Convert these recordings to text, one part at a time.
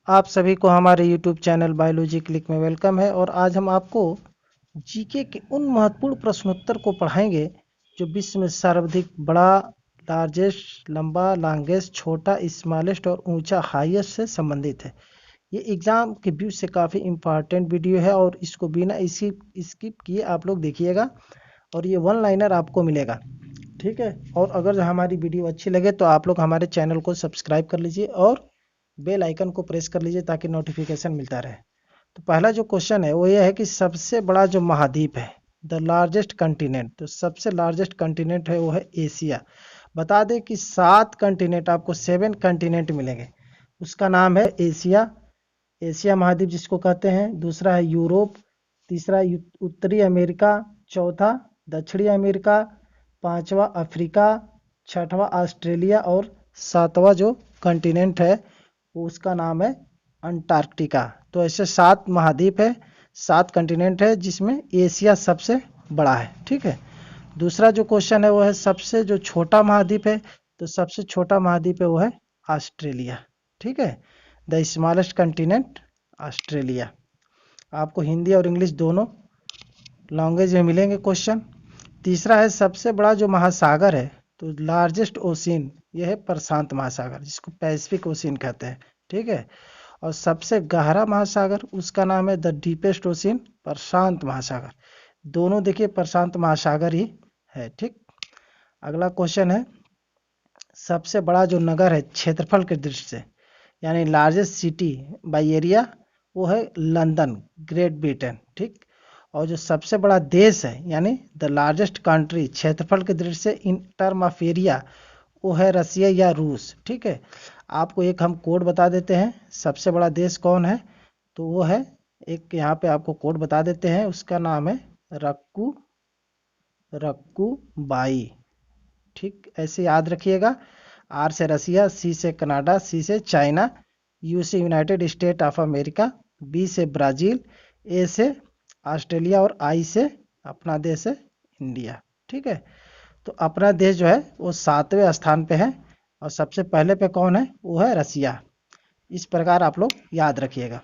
आप सभी को हमारे YouTube चैनल बायोलॉजी क्लिक में वेलकम है। और आज हम आपको जीके के उन महत्वपूर्ण प्रश्नोत्तर को पढ़ाएंगे जो विश्व में सर्वाधिक बड़ा, लार्जेस्ट, लंबा, लॉन्गेस्ट, छोटा, स्मॉलेस्ट और ऊंचा, हाईएस्ट से संबंधित है। ये एग्जाम के व्यू से काफ़ी इम्पॉर्टेंट वीडियो है और इसको बिना स्किप किए आप लोग देखिएगा और ये वन लाइनर आपको मिलेगा, ठीक है। और अगर हमारी वीडियो अच्छी लगे तो आप लोग हमारे चैनल को सब्सक्राइब कर लीजिए और बेल आइकन को प्रेस कर लीजिए ताकि नोटिफिकेशन मिलता रहे। तो पहला जो क्वेश्चन है वो ये है कि सबसे बड़ा जो महाद्वीप है, द लार्जेस्ट कंटिनेंट, तो सबसे लार्जेस्ट कंटिनेंट है वो है एशिया। बता दें कि 7 कंटिनेंट, आपको 7 कंटिनेंट मिलेंगे। उसका नाम है एशिया, एशिया महाद्वीप जिसको कहते हैं। दूसरा है यूरोप, तीसरा उत्तरी अमेरिका, चौथा दक्षिणी अमेरिका, पांचवा अफ्रीका, छठवां ऑस्ट्रेलिया और सातवां जो कंटिनेंट है वो उसका नाम है अंटार्कटिका। तो ऐसे 7 महाद्वीप है, 7 कंटिनेंट है जिसमें एशिया सबसे बड़ा है, ठीक है। दूसरा जो क्वेश्चन है वो है सबसे जो छोटा महाद्वीप है, तो सबसे छोटा महाद्वीप है वो है ऑस्ट्रेलिया, ठीक है। The smallest continent Australia. आपको हिंदी और इंग्लिश दोनों लैंग्वेज में मिलेंगे क्वेश्चन। तीसरा है सबसे बड़ा जो महासागर है, तो लार्जेस्ट ओशियन यह है प्रशांत महासागर जिसको पैसिफिक ओशियन कहते हैं, ठीक है। और सबसे गहरा महासागर उसका नाम है द डीपेस्ट ओशियन, प्रशांत महासागर। दोनों देखिए प्रशांत महासागर ही है, ठीक। अगला क्वेश्चन है सबसे बड़ा जो नगर है क्षेत्रफल के दृष्टि से, यानी लार्जेस्ट सिटी बाय एरिया, वो है लंदन, ग्रेट ब्रिटेन, ठीक। और जो सबसे बड़ा देश है यानी द लार्जेस्ट कंट्री क्षेत्रफल के दृष्टि से इन टर्म ऑफ एरिया, वो है रसिया या रूस, ठीक है। आपको एक हम कोड बता देते हैं सबसे बड़ा देश कौन है, तो वो है, एक यहाँ पे आपको कोड बता देते हैं, उसका नाम है रक्कू रक्कू बाई, ठीक। ऐसे याद रखिएगा। आर से रसिया, सी से कनाडा, सी से चाइना, यू से United State of America, B से ब्राज़ील, ए से ऑस्ट्रेलिया और आई से अपना देश है इंडिया, ठीक है। तो अपना देश जो है वो 7वें स्थान पे है और सबसे पहले पे कौन है, वो है रसिया। इस प्रकार आप लोग याद रखिएगा।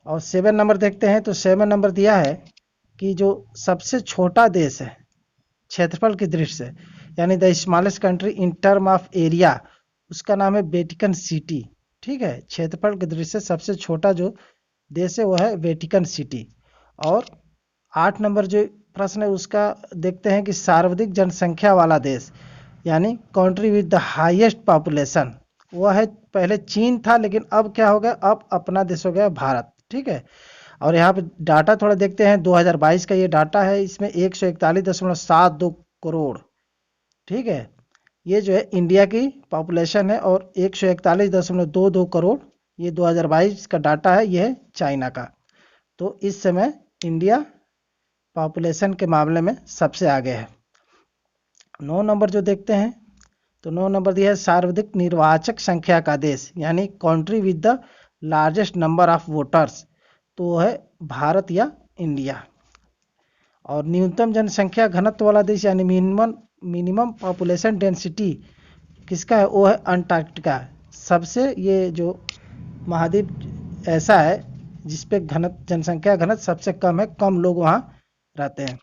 और 7 नंबर देखते हैं, तो 7 नंबर दिया है कि जो सबसे छोटा देश है क्षेत्रफल की दृष्टि से, यानी the smallest country in term of area, उसका नाम है वेटिकन सिटी, ठीक है। क्षेत्रफल की दृष्टि से सबसे छोटा जो देश है वो है वेटिकन सिटी। और 8 नंबर जो प्रश्न है उसका देखते हैं कि सर्वाधिक जनसंख्या वाला देश, यानी country with the highest population, वो है, पहले चीन था लेकिन अब क्या हो गया, अब अपना देश हो गया भारत, ठीक है। और यहाँ पे डाटा थोड़ा देखते हैं, 2022 का ये डाटा है, इसमें 141.72 करोड़, ठीक है। ये जो है इंडिया की पॉपुलेशन है और 141.22 करोड़ ये 2022 का डाटा है, ये है चाइना का। तो इस समय इंडिया पॉपुलेशन के मामले में सबसे आगे है। 9 नंबर जो देखते हैं, तो 9 नंबर दिया है सर्वाधिक निर्वाचक संख्या का देश, यानी country with the largest number of voters, तो वो है भारत या इंडिया। और न्यूनतम जनसंख्या घनत्व वाला देश यानी मिनिमम पॉपुलेशन डेंसिटी किसका है, वो है अंटार्कटिका। सबसे ये जो महाद्वीप ऐसा है जिसपे जनसंख्या घनत्व सबसे कम है, कम लोग वहाँ रहते हैं।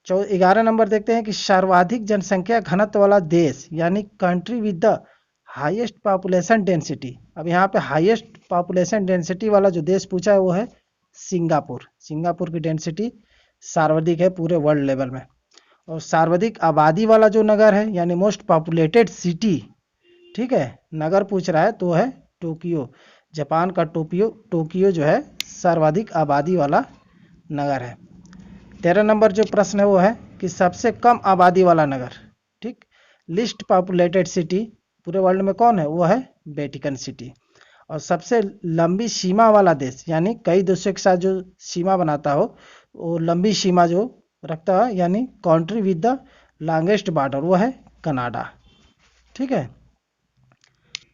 11 नंबर देखते हैं कि सर्वाधिक जनसंख्या घनत्व वाला देश यानी country with the highest population density. अब यहाँ पे हाईएस्ट पॉपुलेशन डेंसिटी वाला जो देश पूछा है वो है सिंगापुर। सिंगापुर की डेंसिटी सर्वाधिक है पूरे वर्ल्ड लेवल में। और सर्वाधिक आबादी वाला जो नगर है यानी मोस्ट पॉपुलेटेड सिटी, ठीक है, नगर पूछ रहा है तो है टोक्यो। जापान का टोक्यो जो है सर्वाधिक आबादी वाला नगर है। 13 नंबर जो प्रश्न है वो है कि सबसे कम आबादी वाला नगर, ठीक, लिस्ट पॉपुलेटेड सिटी पूरे वर्ल्ड में कौन है, वो है वेटिकन सिटी। और सबसे लंबी सीमा वाला देश यानी कई देशों के साथ जो सीमा बनाता हो, वो लंबी सीमा जो रखता है यानी country with the longest border, वो है कनाडा, ठीक है।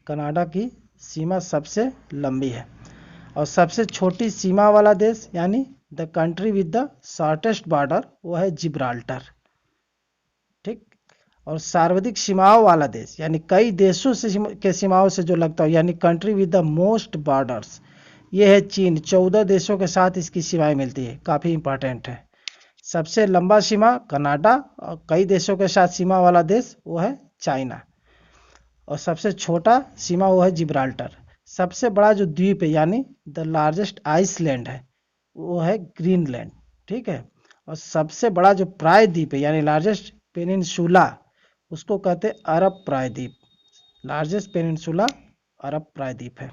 कनाडा की सीमा सबसे लंबी है। और सबसे छोटी सीमा वाला देश यानी the country with the shortest border, वो है जिब्राल्टर, ठीक। और सर्वाधिक सीमाओं वाला देश यानी कई देशों से के सीमाओं से जो लगता हो यानी country with the most borders, ये है चीन। 14 देशों के साथ इसकी सीमाएं मिलती है, काफ़ी इंपॉर्टेंट है। सबसे लंबा सीमा कनाडा, और कई देशों के साथ सीमा वाला देश वो है चाइना। और सबसे छोटा सीमा वो है जिब्राल्टर। सबसे बड़ा जो द्वीप है यानी द लार्जेस्ट आइसलैंड है वो है ग्रीनलैंड, ठीक है। और सबसे बड़ा जो प्रायद्वीप है यानी लार्जेस्ट पेनिनसुला, उसको कहते हैं अरब प्रायद्वीप। लार्जेस्ट पेनिनसुला अरब प्रायद्वीप है।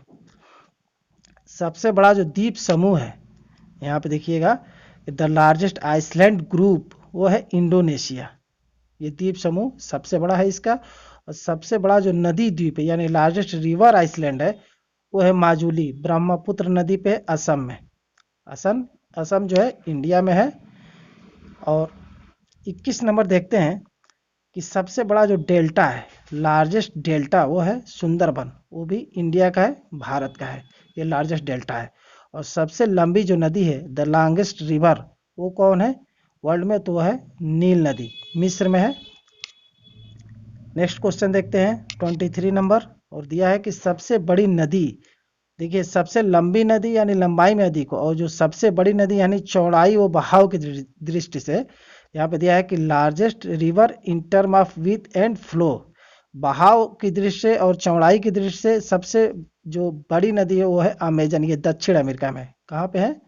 सबसे बड़ा जो द्वीप समूह है, यहाँ पे देखिएगा, द लार्जेस्ट आइसलैंड ग्रुप, वो है इंडोनेशिया। ये द्वीप समूह सबसे बड़ा है इसका। और सबसे बड़ा जो नदी द्वीप है यानी लार्जेस्ट रिवर आइसलैंड है वो है माजुली, ब्रह्मपुत्र नदी पे असम में। असम असम जो है इंडिया में है। और 21 नंबर देखते हैं कि सबसे बड़ा जो डेल्टा है, लार्जेस्ट डेल्टा, वो है सुंदरबन, वो भी इंडिया का है, भारत का है। ये लार्जेस्ट डेल्टा है। और सबसे लंबी जो नदी है, द लॉन्गेस्ट रिवर, वो कौन है वर्ल्ड में? तो वो है नील नदी, मिस्र में है। नेक्स्ट क्वेश्चन देखते हैं 23 नंबर, और दिया है कि सबसे बड़ी नदी, देखिए सबसे लंबी नदी यानी लंबाई में अधिक, और जो सबसे बड़ी नदी यानी चौड़ाई व बहाव की दृष्टि से, यहाँ पे दिया है कि largest river in term of with and flow, बहाव की दृष्टि से और चौड़ाई की दृष्टि से सबसे जो बड़ी नदी है वो है अमेजन। ये दक्षिण अमेरिका में है। कहाँ पे है?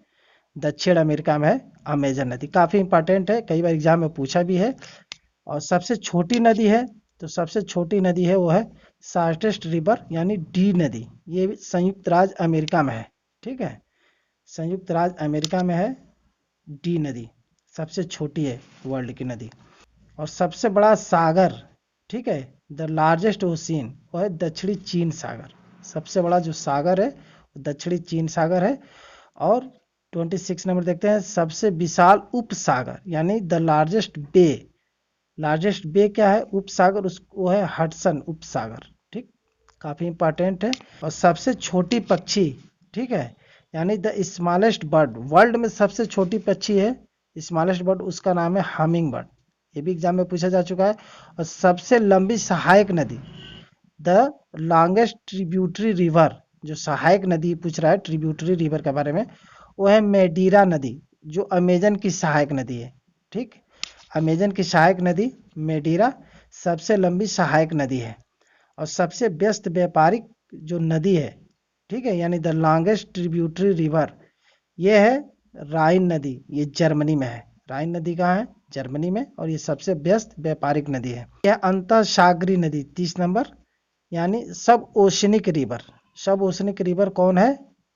दक्षिण अमेरिका में है अमेजन नदी। काफ़ी इंपॉर्टेंट है, कई बार एग्जाम में पूछा भी है। और सबसे छोटी नदी है, तो सबसे छोटी नदी है वो है शॉर्टेस्ट रिवर यानी डी नदी। ये संयुक्त राज्य अमेरिका में है, ठीक है, संयुक्त राज्य अमेरिका में है डी नदी, सबसे छोटी है वर्ल्ड की नदी। और सबसे बड़ा सागर, ठीक है, द लार्जेस्ट ओशियन, वो है दक्षिणी चीन सागर। सबसे बड़ा जो सागर है वो दक्षिणी चीन सागर है। और 26 नंबर देखते हैं, सबसे विशाल उपसागर यानी द लार्जेस्ट बे। लार्जेस्ट बे क्या है? उपसागर, वो है हडसन उपसागर, ठीक, काफ़ी इंपॉर्टेंट है। और सबसे छोटी पक्षी, ठीक है, यानी द स्मॉलेस्ट बर्ड, वर्ल्ड में सबसे छोटी पक्षी है स्मॉलेस्ट बर्ड, उसका नाम है हमिंग बर्ड। ये भी एग्जाम में पूछा जा चुका है। और सबसे लंबी सहायक नदी, द लॉन्गेस्ट ट्रिब्यूटरी रिवर, जो सहायक नदी पूछ रहा है ट्रिब्यूटरी रिवर के बारे में, वो है मेडीरा नदी, जो अमेजन की सहायक नदी है, ठीक, अमेजन की सहायक नदी मेडीरा सबसे लंबी सहायक नदी है। और सबसे व्यस्त व्यापारिक जो नदी है, ठीक है, यानी द लॉन्गेस्ट ट्रिब्यूटरी रिवर, ये है राइन नदी, ये जर्मनी में है। राइन नदी कहाँ है? जर्मनी में। और ये सबसे व्यस्त व्यापारिक नदी है। यह अंतःसागरीय नदी 30 नंबर, यानी सब ओशनिक रिवर। सब ओशनिक रिवर कौन है?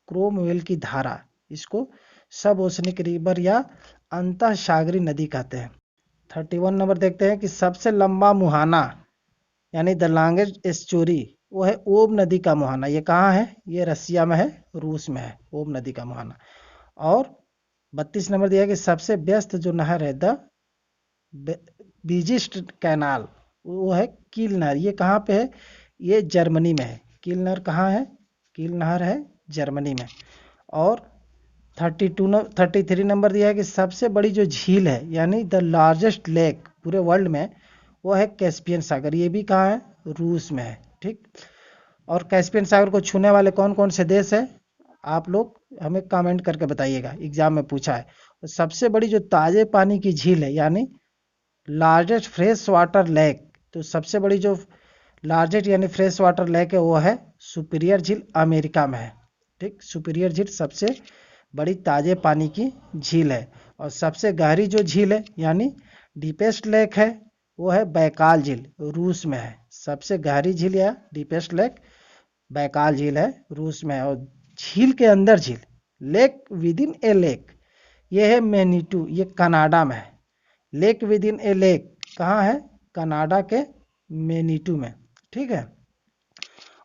क्रोमवेल की धारा, इसको सब ओशनिक रिवर या अंतःसागरीय नदी कहते हैं। 31 नंबर देखते हैं कि सबसे लंबा मुहाना यानी द लॉन्गेस्ट एस्चुरी, वो है ओब नदी का मुहाना। ये कहाँ है? ये रसिया में है, रूस में है, ओब नदी का मुहाना। और 32 नंबर दिया है कि सबसे व्यस्त जो नहर है, द बिजिस्ट कैनाल, वो है कील नहर। ये कहाँ पे है? ये जर्मनी में है। कील नहर कहाँ है? कील नहर है जर्मनी में। और 33 नंबर दिया है कि सबसे बड़ी जो झील है यानी द लार्जेस्ट लेक पूरे वर्ल्ड में, वो है कैस्पियन सागर। ये भी कहाँ है? रूस में है, ठीक। और कैस्पियन सागर को छूने वाले कौन कौन से देश है? आप लोग हमें कमेंट करके बताइएगा, एग्जाम में पूछा है। और सबसे बड़ी जो ताजे पानी की झील है यानी लार्जेस्ट फ्रेश वाटर लेक, तो सबसे बड़ी जो लार्जेस्ट यानी फ्रेश वाटर लेक है वो है सुपीरियर झील, अमेरिका में है, ठीक। सुपीरियर झील सबसे बड़ी ताजे पानी की झील है। और सबसे गहरी जो झील है यानी डीपेस्ट लेक है वो है बैकाल झील, रूस में है। सबसे गहरी झील या डीपेस्ट लेक बैकाल झील है, रूस में है। और झील के अंदर झील, lake with in A lake, ये है मैनीटू, ये कनाडा में है। Lake with in A lake कहाँ है? कनाडा के मैनीटू में, ठीक है।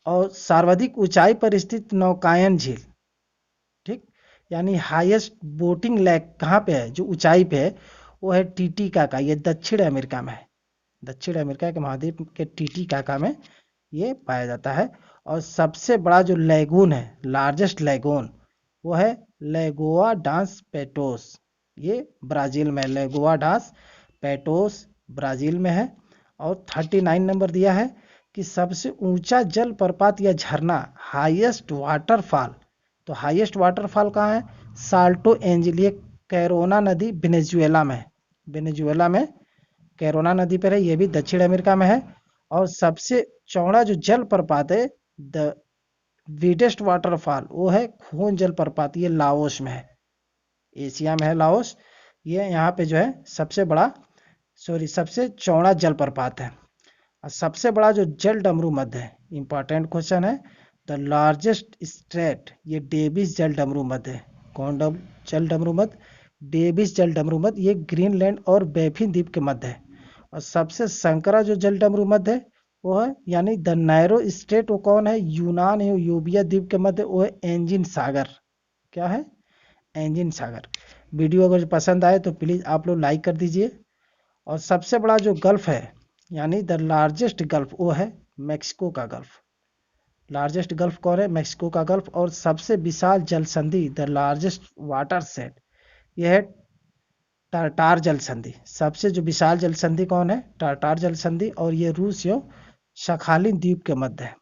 और सर्वाधिक ऊंचाई पर स्थित नौकायन झील, ठीक, यानी हाईएस्ट बोटिंग लेक कहाँ पे है, जो ऊंचाई पे है, वो है टीटीका का। ये दक्षिण अमेरिका में है, दक्षिण अमेरिका के महाद्वीप के टीटीकाका में ये पाया जाता है। और सबसे बड़ा जो लैगून है, लार्जेस्ट लैगून, वो है लेगोआ डांस पेटोस, ये ब्राजील में। लेगोआ डांस पेटोस ब्राजील में है। और 39 नंबर दिया है कि सबसे ऊंचा जल प्रपात या झरना, हाईएस्ट वाटरफॉल। तो हाईएस्ट वाटरफॉल कहाँ है? साल्टो एंजिल, ये कैरोना नदी वेनेजुएला में है। वेनेजुएला में कैरोना नदी पर है, ये भी दक्षिण अमेरिका में है। और सबसे चौड़ा जो जल प्रपात है, द विडेस्ट वाटरफॉल, वो है खून जल प्रपात, ये लाओस में है, एशिया में है लाओस। ये यहाँ पे जो है सबसे बड़ा, सॉरी, सबसे चौड़ा जल प्रपात है। और सबसे बड़ा जो जल डमरू मध्य है, इंपॉर्टेंट क्वेश्चन है, द लार्जेस्ट स्ट्रेट, ये डेविस जल डमरू मध्य है। कौन जल डमरू मध्य? डेविस जल डमरू मध्य, ये ग्रीनलैंड और बैफिन द्वीप के मध्य है। और सबसे संकरा जो जल डमरू मध्य है वो है, यानी द नैरो स्ट्रेट, वो कौन है? यूनान एवं यूबिया द्वीप के मध्य, वो है एंजिन सागर। क्या है? एंजिन सागर। वीडियो अगर पसंद आए तो प्लीज़ आप लोग लाइक कर दीजिए। और सबसे बड़ा जो गल्फ है, यानी द लार्जेस्ट गल्फ, वो है मैक्सिको का गल्फ। लार्जेस्ट गल्फ कौन है? मैक्सिको का गल्फ। और सबसे विशाल जल संधि, द लार्जेस्ट वाटर सेट, यह है टाटार जल संधि। सबसे जो विशाल जल संधि कौन है? टाटार जल संधि। और ये रूस एवं शखालिन द्वीप के मध्य है।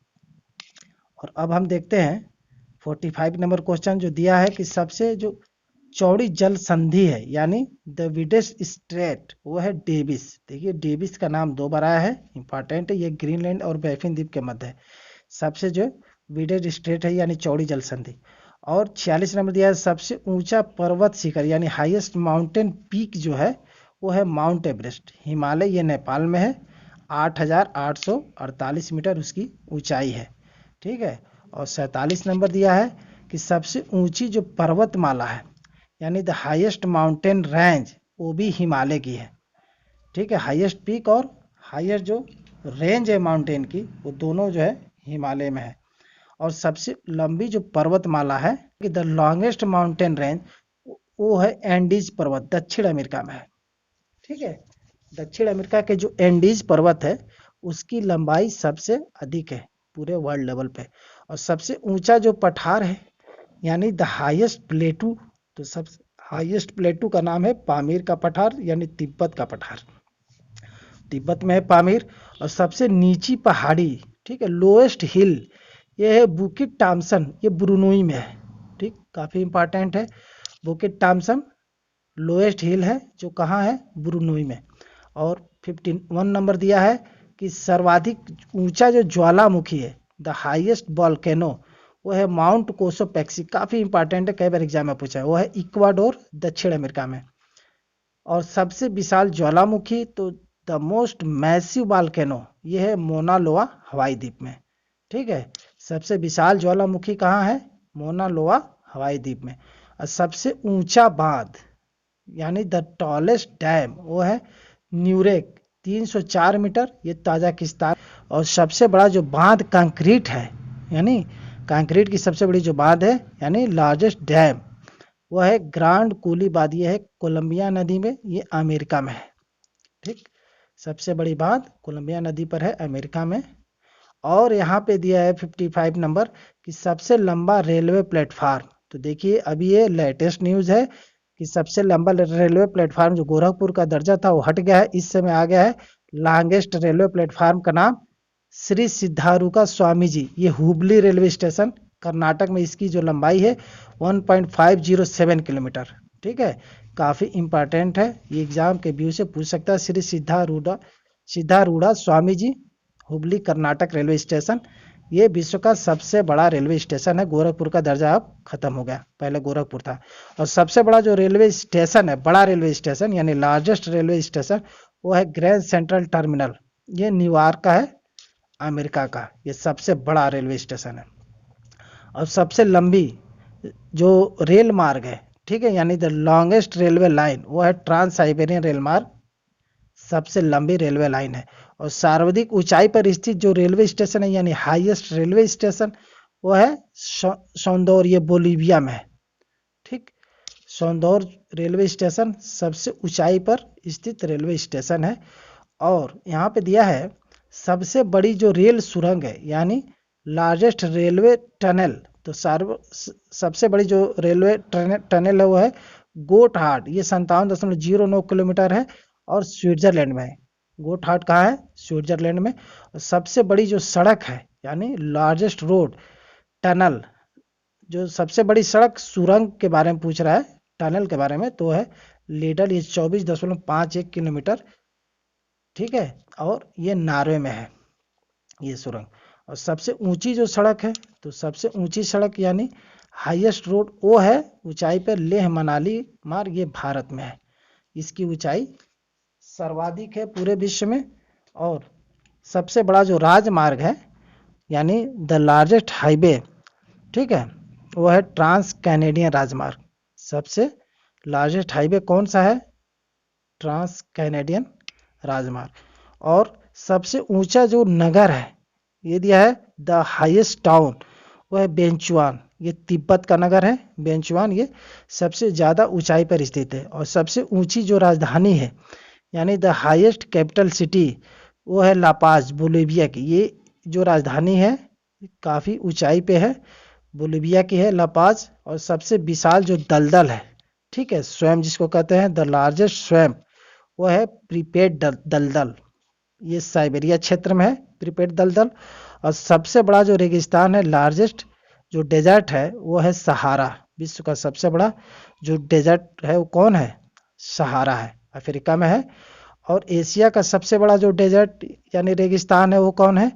और अब हम देखते हैं 45 नंबर क्वेश्चन जो दिया है कि सबसे जो चौड़ी जल संधि है, यानी द विडेस्ट स्ट्रेट, वो है डेविस। देखिए डेविस का नाम दो बार आया है, इंपॉर्टेंट है, ये ग्रीनलैंड और बैफिन द्वीप के मध्य है। सबसे जो विडेस्ट स्ट्रेट है, यानी चौड़ी जल संधि। और 46 नंबर दिया है सबसे ऊंचा पर्वत शिखर, यानी हाईएस्ट माउंटेन पीक जो है, वो है माउंट एवरेस्ट, हिमालय, ये नेपाल में है। 8,848 मीटर उसकी ऊंचाई है। ठीक है। और 47 नंबर दिया है कि सबसे ऊंची जो पर्वतमाला है, यानी द हाईएस्ट माउंटेन रेंज, वो भी हिमालय की है। ठीक है, हाईएस्ट पीक और हाईएस्ट जो रेंज है माउंटेन की, वो दोनों जो है हिमालय में है। और सबसे लंबी जो पर्वतमाला है, कि द लॉन्गेस्ट माउंटेन रेंज, वो है एंडीज पर्वत, दक्षिण अमेरिका में है। ठीक है, दक्षिण अमेरिका के जो एंडीज पर्वत है, उसकी लंबाई सबसे अधिक है पूरे वर्ल्ड लेवल पे। और सबसे ऊंचा जो पठार है, यानी द हाईएस्ट प्लेटू, तो सबसे हाईएस्ट प्लेटू का नाम है पामीर का पठार, यानी तिब्बत का पठार, तिब्बत में है पामीर। और सबसे नीची पहाड़ी, ठीक है, लोएस्ट हिल, ये है बुकिट टॉम्सन, ये ब्रुनोई में है। ठीक, काफ़ी इंपॉर्टेंट है। बुकिट टॉम्सन लोएस्ट हिल है, जो कहाँ है? ब्रुनोई में। और 51 नंबर दिया है कि सर्वाधिक ऊंचा जो ज्वालामुखी है, द हाईएस्ट वॉल्केनो, वो है माउंट कोसोपेक्सी। काफ़ी इंपॉर्टेंट है, कई बार एग्जाम में पूछा है, वो है इक्वाडोर, दक्षिण अमेरिका में। और सबसे विशाल ज्वालामुखी, तो द मोस्ट मैसिव वॉल्केनो, ये है मोना लोआ, हवाई द्वीप में। ठीक है, सबसे विशाल ज्वालामुखी कहाँ है? मोना लोआ, हवाई द्वीप में। और सबसे ऊंचा बांध, यानी द टॉलेस्ट डैम, वो है न्यूरेक, 304 मीटर, ये ताजिकिस्तान। और सबसे बड़ा जो बांध कंक्रीट है, यानी कंक्रीट की सबसे बड़ी जो बांध है, यानी लार्जेस्ट डैम, वो है ग्रांड कूली बांध, ये है कोलंबिया नदी में, ये अमेरिका में है। ठीक, सबसे बड़ी बांध कोलंबिया नदी पर है, अमेरिका में। और यहाँ पे दिया है 55 नंबर कि सबसे लंबा रेलवे प्लेटफार्म। तो देखिए अभी ये लेटेस्ट न्यूज़ है कि सबसे लंबा रेलवे प्लेटफार्म जो गोरखपुर का दर्जा था वो हट गया है, इस समय आ गया है लॉन्गेस्ट रेलवे प्लेटफार्म का नाम श्री सिद्धारूका स्वामी जी, ये हुबली रेलवे स्टेशन, कर्नाटक में, इसकी जो लंबाई है 1.507 किलोमीटर। ठीक है, काफ़ी इंपॉर्टेंट है, ये एग्जाम के व्यू से पूछ सकता है। श्री सिद्धारूढ़ा स्वामी जी, हुबली कर्नाटक रेलवे स्टेशन, ये विश्व का सबसे बड़ा रेलवे स्टेशन है। गोरखपुर का दर्जा अब खत्म हो गया, पहले गोरखपुर था। और सबसे बड़ा जो रेलवे स्टेशन है, बड़ा रेलवे स्टेशन, यानी लार्जेस्ट रेलवे स्टेशन, वो है ग्रैंड सेंट्रल टर्मिनल, ये न्यूयॉर्क का है, अमेरिका का, ये सबसे बड़ा रेलवे स्टेशन है। और सबसे लंबी जो रेल मार्ग है, ठीक है, यानी द लॉन्गेस्ट रेलवे लाइन, वो है ट्रांस साइबेरियन रेल मार्ग, सबसे लंबी रेलवे लाइन है। और सर्वाधिक ऊंचाई पर स्थित जो रेलवे स्टेशन है, यानी हाईएस्ट रेलवे स्टेशन, वो है सौंदौर, ये बोलीविया में है। ठीक, सौंदौर रेलवे स्टेशन सबसे ऊंचाई पर स्थित रेलवे स्टेशन है। और यहाँ पे दिया है सबसे बड़ी जो रेल सुरंग है, यानी लार्जेस्ट रेलवे टनल, तो सबसे बड़ी जो रेलवे टनल है वो है गोटहार्ड, ये 57.09 किलोमीटर है, और स्विट्जरलैंड में है। गोटहार्ट कहाँ है? स्विट्जरलैंड में। और सबसे बड़ी जो सड़क है यानी लार्जेस्ट रोड, टनल, जो सबसे बड़ी सड़क सुरंग के बारे में पूछ रहा है, टनल के बारे में, तो है लीडल, ये 24.51 किलोमीटर, ठीक है। और ये नॉर्वे में है ये सुरंग। और सबसे ऊंची जो सड़क है, तो सबसे ऊंची सड़क यानी हाईएस्ट रोड वो है ऊंचाई पर लेह मनाली मार्ग, ये भारत में है। इसकी ऊंचाई सर्वाधिक है पूरे विश्व में। और सबसे बड़ा जो राजमार्ग है यानी द लार्जेस्ट हाईवे, ठीक है, वो है ट्रांस कैनेडियन राजमार्ग। सबसे लार्जेस्ट हाईवे कौन सा है? ट्रांस कैनेडियन राजमार्ग। और सबसे ऊंचा जो नगर है, ये दिया है द हाईएस्ट टाउन, वो है बेंचुआन, ये तिब्बत का नगर है बेंचुआन, ये सबसे ज़्यादा ऊंचाई पर स्थित है। और सबसे ऊंची जो राजधानी है यानी द हाईएस्ट कैपिटल सिटी, वो है लापाज, बोलिविया की। ये जो राजधानी है काफ़ी ऊंचाई पे है, बोलिविया की है लापाज। और सबसे विशाल जो दलदल है, ठीक है, स्वयं जिसको कहते हैं द लार्जेस्ट स्वयं, वो है प्रीपेड दलदल, ये साइबेरिया क्षेत्र में है प्रीपेड दलदल। और सबसे बड़ा जो रेगिस्तान है, लार्जेस्ट जो डेजर्ट है, वो है सहारा। विश्व का सबसे बड़ा जो डेजर्ट है वो कौन है? सहारा है, अफ्रीका में है। और एशिया का सबसे बड़ा जो डेजर्ट यानी रेगिस्तान है वो कौन है?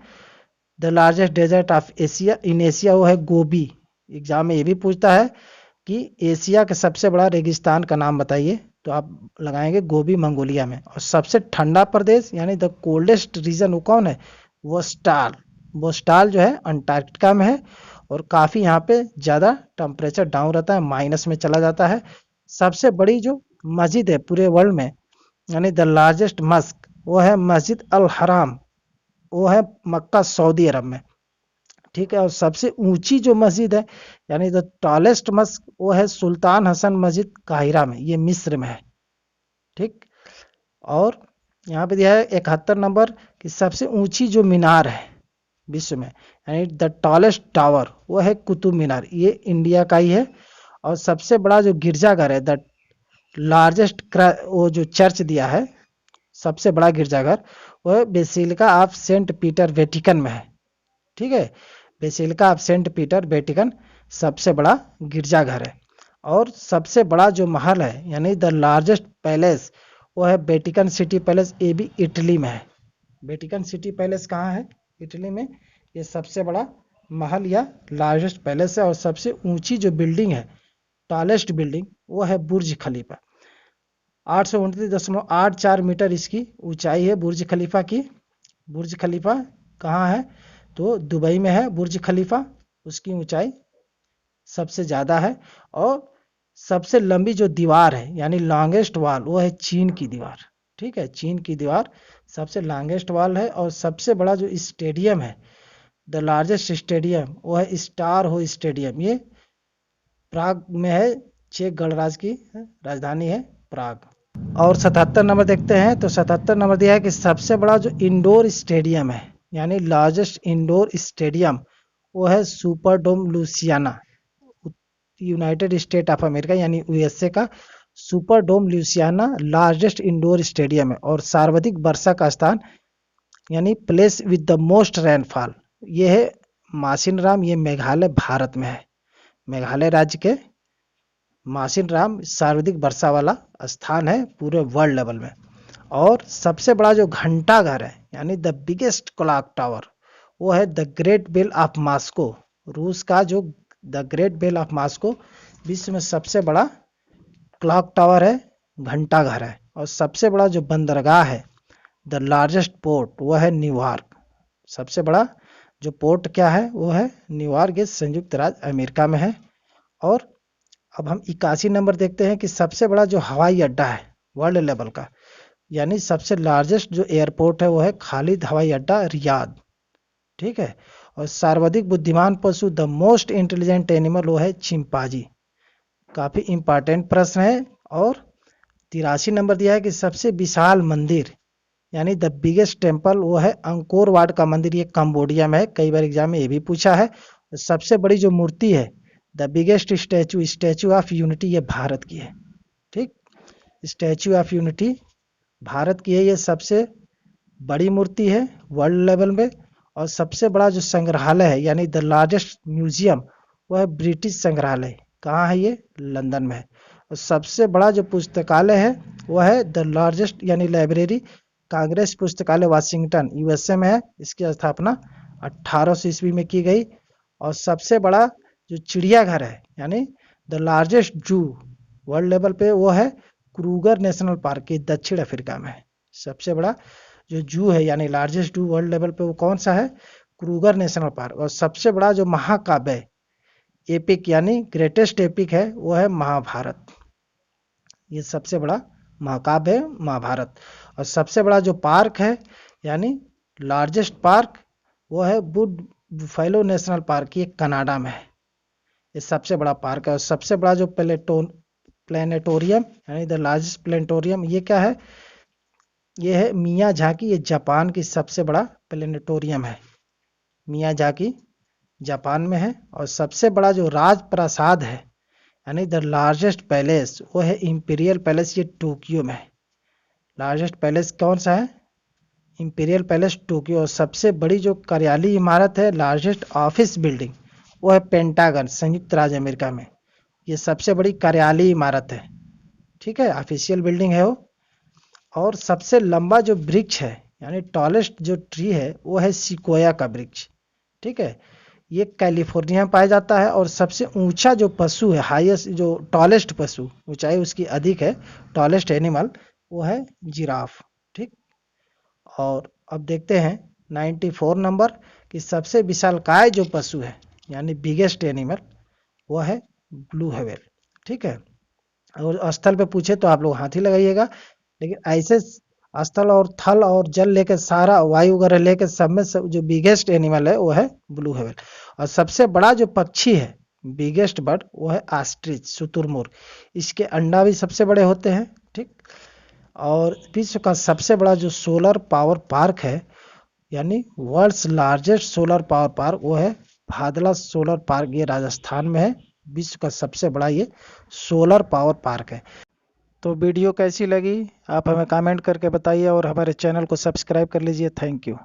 The largest desert of Asia in Asia, वो है गोबी। एग्जाम में ये भी पूछता है कि एशिया का सबसे बड़ा रेगिस्तान का नाम बताइए, तो आप लगाएंगे गोबी, मंगोलिया में। और सबसे ठंडा प्रदेश यानी द कोल्डेस्ट रीजन वो कौन है? वोस्टाल। वोस्टाल जो है अंटार्कटिका में है। और काफ़ी यहाँ पे ज़्यादा टेम्परेचर डाउन रहता है, माइनस में चला जाता है। सबसे बड़ी जो मस्जिद है पूरे वर्ल्ड में यानी द लार्जेस्ट मस्क, वो है मस्जिद अल हराम, वो है मक्का, सऊदी अरब में, ठीक है। और सबसे ऊंची जो मस्जिद है यानी द टॉलेस्ट मस्क, वो है सुल्तान हसन मस्जिद, काहिरा में, ये मिस्र में है, ठीक। और यहाँ पे दिया है 71 नंबर कि सबसे ऊंची जो मीनार है विश्व में यानी द टॉलेस्ट टावर, वो है कुतुब मीनार, ये इंडिया का ही है। और सबसे बड़ा जो गिरजाघर है, द लार्जेस्ट, वो जो चर्च दिया है सबसे बड़ा गिरजाघर, वो है Basilica of Saint Peter, Vatican में है, ठीक है। Basilica of Saint Peter, Vatican सबसे बड़ा गिरजाघर है। और सबसे बड़ा जो महल है यानी द लार्जेस्ट पैलेस, वो है वेटिकन सिटी पैलेस, ये भी इटली में है। वेटिकन सिटी पैलेस कहाँ है? इटली में। ये सबसे बड़ा महल या लार्जेस्ट पैलेस है। और सबसे ऊंची जो बिल्डिंग है, टॉलेस्ट बिल्डिंग, वो है बुर्ज खलीफा, 829.84 मीटर इसकी ऊंचाई है बुर्ज खलीफा की। बुर्ज खलीफा कहाँ है? तो दुबई में है बुर्ज खलीफा, उसकी ऊंचाई सबसे ज़्यादा है। और सबसे लंबी जो दीवार है यानी लॉन्गेस्ट वॉल, वो है चीन की दीवार, ठीक है। चीन की दीवार सबसे लॉन्गेस्ट वॉल है। और सबसे बड़ा जो स्टेडियम है, द लार्जेस्ट स्टेडियम, वो है स्टार हो स्टेडियम, ये प्राग में है, चेक गणराज्य की राजधानी है प्राग। और 77 नंबर देखते हैं, तो 77 नंबर दिया है कि सबसे बड़ा जो इंडोर स्टेडियम है यानी लार्जेस्ट इंडोर स्टेडियम, वो है Super Dome Louisiana, United State of America यानी यूएसए का Super Dome Louisiana largest indoor stadium है। और सर्वाधिक वर्षा का स्थान यानी place with the most rainfall, ये है मासिन राम, ये मेघालय भारत में है। मेघालय राज्य के मासिन राम सर्वाधिक वर्षा वाला स्थान है पूरे वर्ल्ड लेवल में। और सबसे बड़ा जो घंटा घर है यानी द बिगेस्ट क्लॉक टावर, वो है the Great Bell of Moscow, रूस का जो the Great Bell of Moscow विश्व में सबसे बड़ा क्लॉक टावर है, घंटा घर है। और सबसे बड़ा जो बंदरगाह है, द लार्जेस्ट पोर्ट, वो है न्यूयॉर्क। सबसे बड़ा जो पोर्ट क्या है, वो है न्यूयॉर्क, ये संयुक्त राज्य अमेरिका में है। और अब हम 81 नंबर देखते हैं कि सबसे बड़ा जो हवाई अड्डा है वर्ल्ड लेवल का यानी सबसे लार्जेस्ट जो एयरपोर्ट है, वो है खालिद हवाई अड्डा, रियाद, ठीक है। और सर्वाधिक बुद्धिमान पशु, द मोस्ट इंटेलिजेंट एनिमल, वो है चिंपांजी। काफी इंपॉर्टेंट प्रश्न है। और 83 नंबर दिया है कि सबसे विशाल मंदिर यानी द बिगेस्ट टेम्पल, वो है अंकोर वाट का मंदिर, ये कंबोडिया में है, कई बार एग्जाम में ये भी पूछा है। सबसे बड़ी जो मूर्ति है, the biggest statue, statue of unity, ये भारत की है, ठीक। स्टैचू ऑफ यूनिटी भारत की है, ये सबसे बड़ी मूर्ति है वर्ल्ड लेवल में। और सबसे बड़ा जो संग्रहालय है यानी द लार्जेस्ट म्यूजियम, वह है ब्रिटिश संग्रहालय। कहाँ है ये? लंदन में है। और सबसे बड़ा जो पुस्तकालय है वह है द लार्जेस्ट यानी लाइब्रेरी कांग्रेस पुस्तकालय वाशिंगटन यूएसए में है। इसकी स्थापना 1800 ईस्वी में की गई। और सबसे बड़ा जो चिड़ियाघर है यानी द लार्जेस्ट जू वर्ल्ड लेवल पे, वो है क्रूगर नेशनल पार्क, ये दक्षिण अफ्रीका में है। सबसे बड़ा जो जू है यानी लार्जेस्ट जू वर्ल्ड लेवल पे, वो कौन सा है? Kruger national park. और सबसे बड़ा जो महाकाव्य एपिक यानी ग्रेटेस्ट एपिक है, वो है महाभारत। ये सबसे बड़ा महाकाव्य है महाभारत। और सबसे बड़ा जो पार्क है यानी लार्जेस्ट पार्क, वो है बुड बुफेलो नेशनल पार्क, ये कनाडा में है। ये सबसे बड़ा पार्क है। और सबसे बड़ा जो प्लेनेटोरियम यानी द लार्जेस्ट प्लेनेटोरियम, ये क्या है? ये है मियाजाकी, ये जापान की सबसे बड़ा प्लेनेटोरियम है। मियाजाकी जापान में है। और सबसे बड़ा जो राजप्रासाद है यानी द लार्जेस्ट पैलेस, वो है इंपीरियल पैलेस, ये टोक्यो में है। लार्जेस्ट पैलेस कौन सा है? Imperial palace Tokyo. और सबसे बड़ी जो कार्यालय इमारत है, लार्जेस्ट ऑफिस बिल्डिंग, वो है पेंटागन संयुक्त राज्य अमेरिका में। ये सबसे बड़ी कार्यालय इमारत है, ठीक है, ऑफिशियल बिल्डिंग है वो। और सबसे लंबा जो वृक्ष है यानी टॉलेस्ट जो ट्री है, वो है सिकोया का वृक्ष, ठीक है। ये कैलिफोर्निया में पाया जाता है। और सबसे ऊंचा जो पशु है, हाईएस्ट जो टॉलेस्ट पशु, ऊंचाई उसकी अधिक है, टॉलेस्ट एनिमल, वो है जिराफ, ठीक। और अब देखते हैं 94 नंबर कि सबसे विशालकाय जो पशु है यानी बिगेस्ट एनिमल, वो है ब्लू व्हेल, ठीक है। और स्थल पे पूछे तो आप लोग हाथी लगाइएगा, लेकिन ऐसे स्थल और थल और जल लेकर सारा वायु वगैरह लेकर सब में सब जो बिगेस्ट एनिमल है वो है ब्लू व्हेल। और सबसे बड़ा जो पक्षी है बिगेस्ट बर्ड, वो है ऑस्ट्रिच शुतुरमुर्ग। इसके अंडा भी सबसे बड़े होते हैं, ठीक। और विश्व का सबसे बड़ा जो सोलर पावर पार्क है यानी world's largest solar power park, वो है भादला सोलर पार्क, ये राजस्थान में है। विश्व का सबसे बड़ा ये सोलर पावर पार्क है। तो वीडियो कैसी लगी आप हमें कमेंट करके बताइए और हमारे चैनल को सब्सक्राइब कर लीजिए। Thank you.